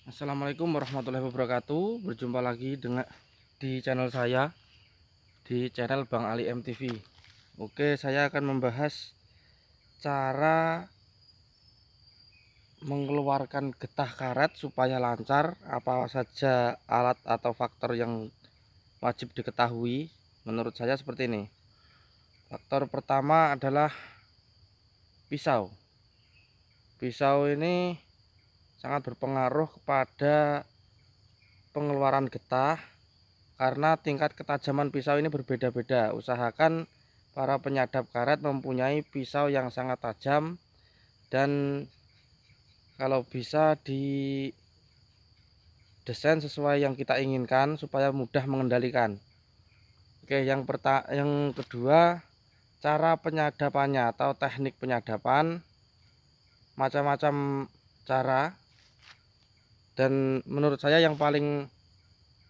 Assalamualaikum warahmatullahi wabarakatuh. Berjumpa lagi di channel saya, di channel Bang Ali MTV. Oke, saya akan membahas cara mengeluarkan getah karet supaya lancar. Apa saja alat atau faktor yang wajib diketahui? Menurut saya seperti ini. Faktor pertama adalah pisau. Pisau ini sangat berpengaruh kepada pengeluaran getah, karena tingkat ketajaman pisau ini berbeda-beda. Usahakan para penyadap karet mempunyai pisau yang sangat tajam dan kalau bisa didesain sesuai yang kita inginkan supaya mudah mengendalikan. Oke, yang kedua, cara penyadapannya atau teknik penyadapan. Macam-macam cara, dan menurut saya yang paling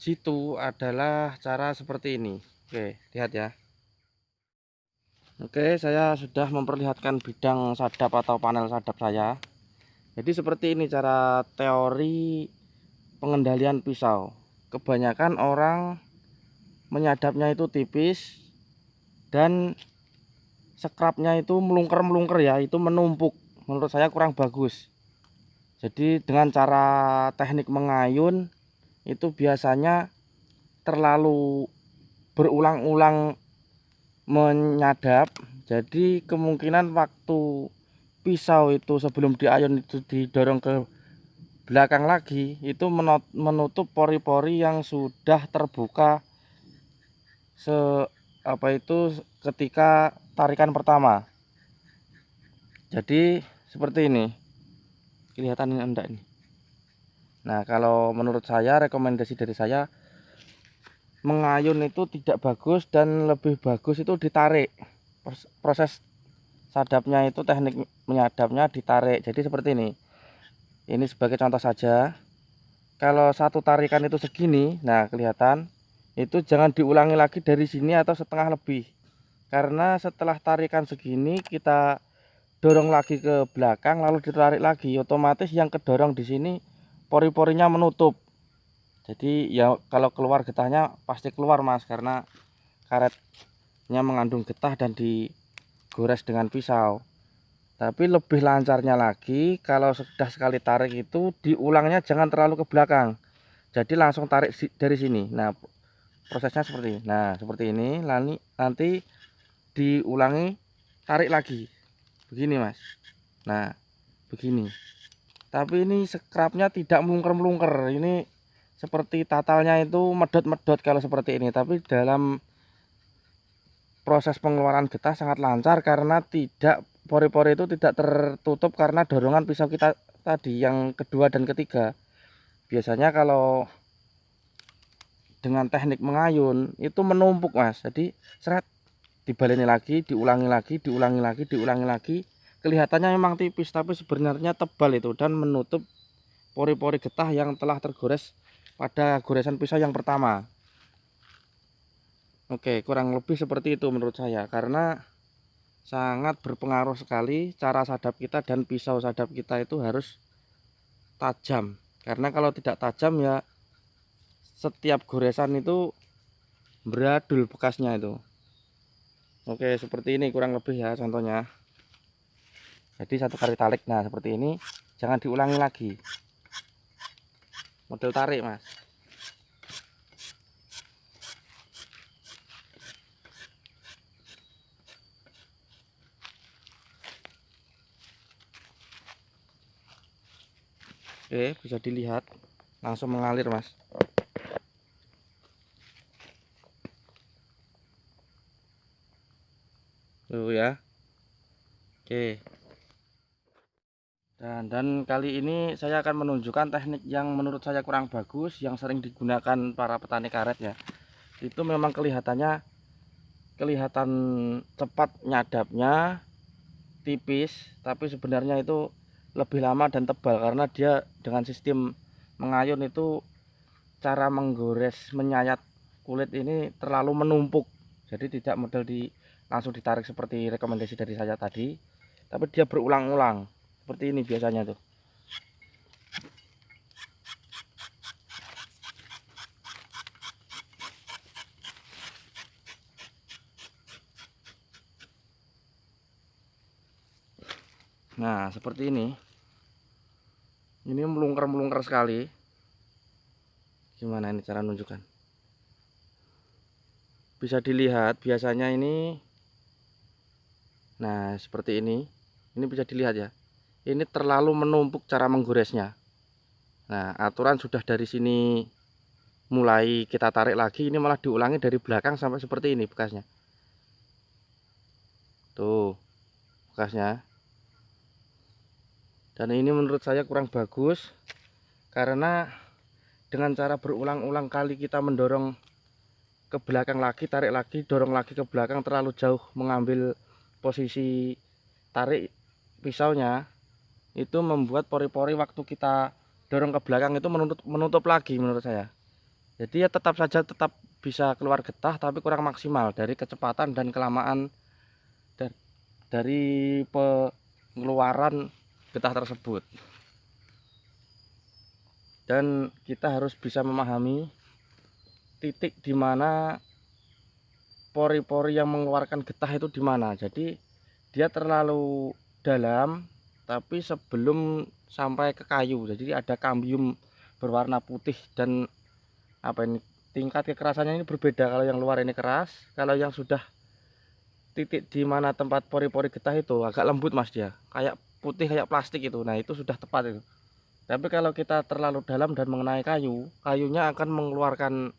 jitu adalah cara seperti ini. Oke, lihat ya. Oke, saya sudah memperlihatkan bidang sadap atau panel sadap saya. Jadi seperti ini cara teori pengendalian pisau. Kebanyakan orang menyadapnya itu tipis dan scrapnya itu melungker-melungker ya, itu menumpuk. Menurut saya kurang bagus. Jadi dengan cara teknik mengayun itu biasanya terlalu berulang-ulang menyadap, jadi kemungkinan waktu pisau itu sebelum diayun itu didorong ke belakang lagi, itu menutup pori-pori yang sudah terbuka ketika tarikan pertama. Jadi seperti ini, kelihatan ini enggak ini. Nah, kalau menurut saya, rekomendasi dari saya, mengayun itu tidak bagus dan lebih bagus itu ditarik. Proses sadapnya itu, teknik menyadapnya ditarik. Jadi seperti ini sebagai contoh saja. Kalau satu tarikan itu segini, nah kelihatan, itu jangan diulangi lagi dari sini atau setengah lebih, karena setelah tarikan segini kita dorong lagi ke belakang lalu ditarik lagi, otomatis yang kedorong di sini pori-porinya menutup. Jadi ya kalau keluar getahnya pasti keluar mas, karena karetnya mengandung getah dan digores dengan pisau. Tapi lebih lancarnya lagi, kalau sudah sekali tarik itu diulangnya jangan terlalu ke belakang, jadi langsung tarik dari sini. Nah, prosesnya seperti ini. Nah, seperti ini, nanti diulangi, tarik lagi begini mas. Nah, begini. Tapi ini scrapnya tidak melungker-melungker, ini seperti tatalnya itu medot-medot kalau seperti ini. Tapi dalam proses pengeluaran getah sangat lancar karena pori-pori itu tidak tertutup karena dorongan pisau kita tadi yang kedua dan ketiga. Biasanya kalau dengan teknik mengayun itu menumpuk mas, jadi seret, dibaleni lagi, diulangi lagi, diulangi lagi, diulangi lagi. Kelihatannya memang tipis tapi sebenarnya tebal itu dan menutup pori-pori getah yang telah tergores pada goresan pisau yang pertama. Oke, kurang lebih seperti itu menurut saya, karena sangat berpengaruh sekali cara sadap kita, dan pisau sadap kita itu harus tajam, karena kalau tidak tajam ya setiap goresan itu beradul bekasnya itu. Oke, seperti ini kurang lebih ya contohnya. Jadi satu kali tarik, nah seperti ini, jangan diulangi lagi model tarik mas. Oke, bisa dilihat langsung mengalir mas. Tuh ya. Oke, dan kali ini saya akan menunjukkan teknik yang menurut saya kurang bagus, yang sering digunakan para petani karet ya. Itu memang kelihatan cepat nyadapnya, tipis, tapi sebenarnya itu lebih lama dan tebal, karena dia dengan sistem mengayun itu cara menggores menyayat kulit ini terlalu menumpuk. Jadi tidak model langsung ditarik seperti rekomendasi dari saya tadi, tapi dia berulang-ulang seperti ini biasanya tuh. Nah, seperti ini. Ini melungker-melungker sekali. Gimana ini cara nunjukkan? Bisa dilihat biasanya ini. Nah, seperti ini. Ini bisa dilihat ya. Ini terlalu menumpuk cara menggoresnya. Nah, aturan sudah dari sini mulai kita tarik lagi, ini malah diulangi dari belakang sampai seperti ini bekasnya. Tuh, bekasnya. Dan ini menurut saya kurang bagus karena dengan cara berulang-ulang kali kita mendorong ke belakang lagi, tarik lagi, dorong lagi ke belakang terlalu jauh mengambil posisi tarik pisaunya, itu membuat pori-pori waktu kita dorong ke belakang itu menutup lagi menurut saya. Jadi ya tetap saja bisa keluar getah tapi kurang maksimal dari kecepatan dan kelamaan dari pengeluaran getah tersebut. Dan kita harus bisa memahami titik di mana pori-pori yang mengeluarkan getah itu di mana. Jadi dia terlalu dalam tapi sebelum sampai ke kayu. Jadi ada kambium berwarna putih dan apa ini, tingkat kekerasannya ini berbeda. Kalau yang luar ini keras, kalau yang sudah titik di mana tempat pori-pori getah itu agak lembut Mas, dia kayak putih kayak plastik itu. Nah, itu sudah tepat itu. Tapi kalau kita terlalu dalam dan mengenai kayu, kayunya akan mengeluarkan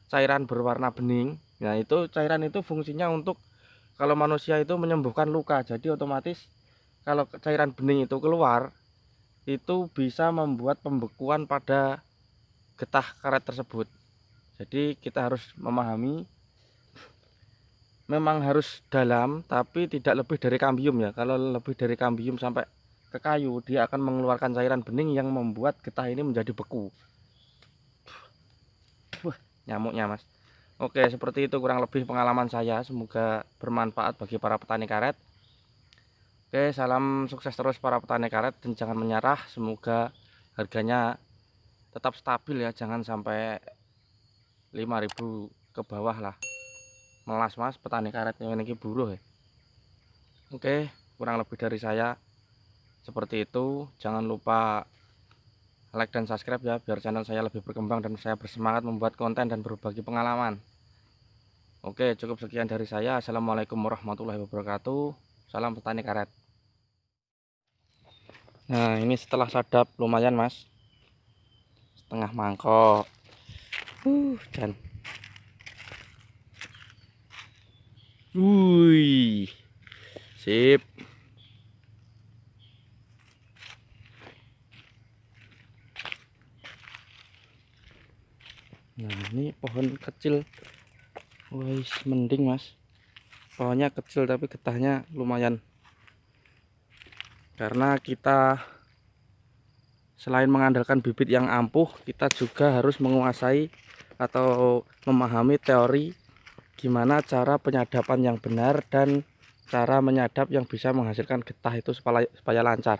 cairan berwarna bening. Nah, itu cairan itu fungsinya untuk kalau manusia itu menyembuhkan luka. Jadi otomatis kalau cairan bening itu keluar, itu bisa membuat pembekuan pada getah karet tersebut. Jadi kita harus memahami memang harus dalam tapi tidak lebih dari kambium ya. Kalau lebih dari kambium sampai ke kayu, dia akan mengeluarkan cairan bening yang membuat getah ini menjadi beku. Nyamuknya Mas. Oke, seperti itu kurang lebih pengalaman saya. Semoga bermanfaat bagi para petani karet. Oke, salam sukses terus para petani karet dan jangan menyerah. Semoga harganya tetap stabil ya, jangan sampai 5.000 ke bawah lah. Melas Mas, petani karet yang ini buruh ya. Oke, kurang lebih dari saya seperti itu. Jangan lupa like dan subscribe ya, biar channel saya lebih berkembang dan saya bersemangat membuat konten dan berbagi pengalaman. Oke, cukup sekian dari saya. Assalamualaikum warahmatullahi wabarakatuh. Salam petani karet. Nah, ini setelah sadap lumayan Mas, setengah mangkok. Dan wih, sip. Nah, ini pohon kecil. Wih, mending Mas. Pohonnya kecil tapi getahnya lumayan. Karena kita selain mengandalkan bibit yang ampuh, kita juga harus menguasai atau memahami teori gimana cara penyadapan yang benar dan cara menyadap yang bisa menghasilkan getah itu supaya lancar.